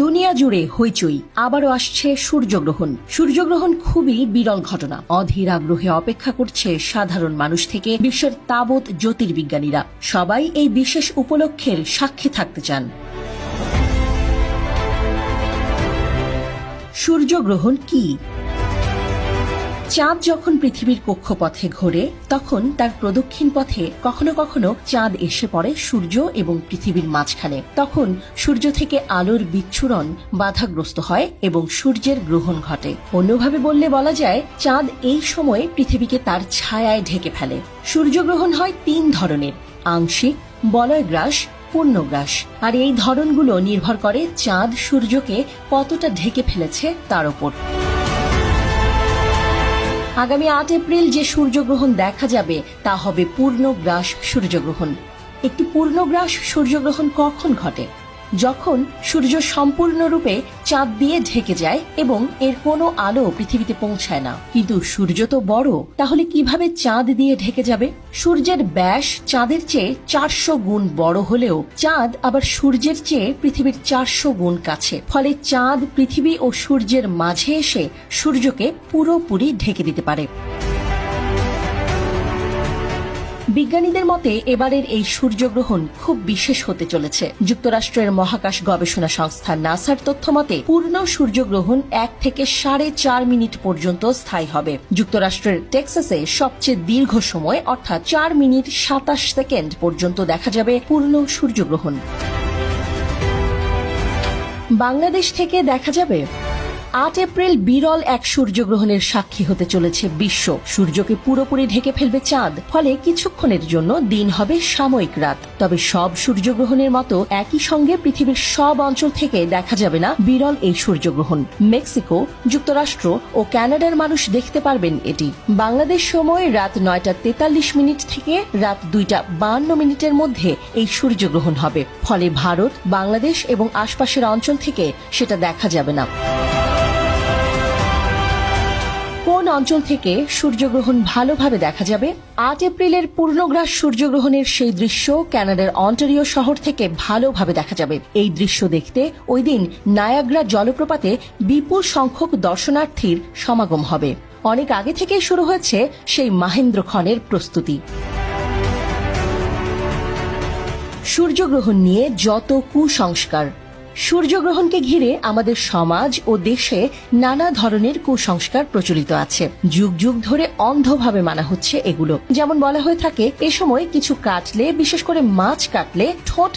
দুনিয়া জুড়ে হইচই, আবারও আসছে সূর্যগ্রহণ। সূর্যগ্রহণ খুবই বিরল ঘটনা। অধীর আগ্রহে অপেক্ষা করছে সাধারণ মানুষ থেকে বিশ্বের তাবৎ জ্যোতির্বিজ্ঞানীরা। সবাই এই বিশেষ উপলক্ষের সাক্ষী থাকতে চান। সূর্যগ্রহণ কি? চাঁদ যখন পৃথিবীর কক্ষপথে ঘোরে তখন তার প্রদক্ষিণ পথে কখনো কখনো চাঁদ এসে পড়ে সূর্য এবং পৃথিবীর মাঝখানে। তখন সূর্য থেকে আলোর বিচ্ছুরণ বাধাগ্রস্ত হয় এবং সূর্যের গ্রহণ ঘটে। অন্যভাবে বললে বলা যায়, চাঁদ এই সময়ে পৃথিবীকে তার ছায়ায় ঢেকে ফেলে। সূর্যগ্রহণ হয় 3 ধরনের: আংশিক, বলয়গ্রাস, পূর্ণগ্রাস। আর এই ধরনগুলো নির্ভর করে চাঁদ সূর্যকে কতটা ঢেকে ফেলেছে তার উপর। আগামী 8 এপ্রিল যে সূর্যগ্রহণ দেখা যাবে তা হবে পূর্ণগ্রাস সূর্যগ্রহণ। একটি পূর্ণগ্রাস সূর্যগ্রহণ কখন ঘটে? যখন সূর্য সম্পূর্ণরূপে চাঁদ দিয়ে ঢেকে যায় এবং এর কোনো আলো পৃথিবীতে পৌঁছায় না। কিন্তু সূর্য তো বড়, তাহলে কিভাবে চাঁদ দিয়ে ঢেকে যাবে? সূর্যের ব্যাস চাঁদের চেয়ে 400 গুণ বড় হলেও চাঁদ আবার সূর্যের চেয়ে পৃথিবীর 400 গুণ কাছে। ফলে চাঁদ পৃথিবী ও সূর্যের মাঝে এসে সূর্যকে পুরোপুরি ঢেকে দিতে পারে। বিজ্ঞানীদের মতে এবারের এই সূর্যগ্রহণ খুব বিশেষ হতে চলেছে। যুক্তরাষ্ট্রের মহাকাশ গবেষণা সংস্থা নাসার তথ্য মতে পূর্ণ সূর্যগ্রহণ 1 থেকে 4.5 মিনিট পর্যন্ত স্থায়ী হবে। যুক্তরাষ্ট্রের টেক্সাসে সবচেয়ে দীর্ঘ সময় অর্থাৎ 4 মিনিট 27 সেকেন্ড পর্যন্ত দেখা যাবে পূর্ণ সূর্যগ্রহণ। বাংলাদেশ থেকে দেখা যাবে 8 এপ্রিল বিরল এক সূর্যগ্রহণের সাক্ষী হতে চলেছে বিশ্ব। সূর্যকে পুরোপুরি ঢেকে ফেলবে চাঁদ, ফলে কিছুক্ষণের জন্য দিন হবে সাময়িক রাত। তবে সব সূর্যগ্রহণের মতো একই সঙ্গে পৃথিবীর সব অঞ্চল থেকে দেখা যাবে না বিরল এই সূর্যগ্রহণ। মেক্সিকো, যুক্তরাষ্ট্র ও কানাডার মানুষ দেখতে পারবেন এটি। বাংলাদেশ সময় রাত 9টা 43 থেকে রাত 2টা 52 মধ্যে এই সূর্যগ্রহণ হবে। ফলে ভারত, বাংলাদেশ এবং আশপাশের অঞ্চল থেকে সেটা দেখা যাবে না। কোন অঞ্চল থেকে সূর্যগ্রহণ ভালোভাবে দেখা যাবে? 8 এপ্রিলের পূর্ণগ্রাস সূর্যগ্রহণের সেই দৃশ্য কানাডার অন্টারিও শহর থেকে ভালোভাবে দেখা যাবে। এই দৃশ্য দেখতে ওই দিন নায়াগ্রা জলপ্রপাতে বিপুল সংখ্যক দর্শনার্থীর সমাগম হবে। অনেক আগে থেকেই শুরু হয়েছে সেই মাহেন্দ্রক্ষণের প্রস্তুতি। সূর্যগ্রহণ নিয়ে যত কুসংস্কার। সূর্যগ্রহণকে ঘিরে আমাদের সমাজ ও দেশে নানা ধরনের কুসংস্কার প্রচলিত আছে। যুগ যুগ ধরে অন্ধভাবে মানা হচ্ছে এগুলো। যেমন বলা হয়ে থাকে, এ সময় কিছু কাটলে, বিশেষ করে মাছ কাটলে ঠোঁট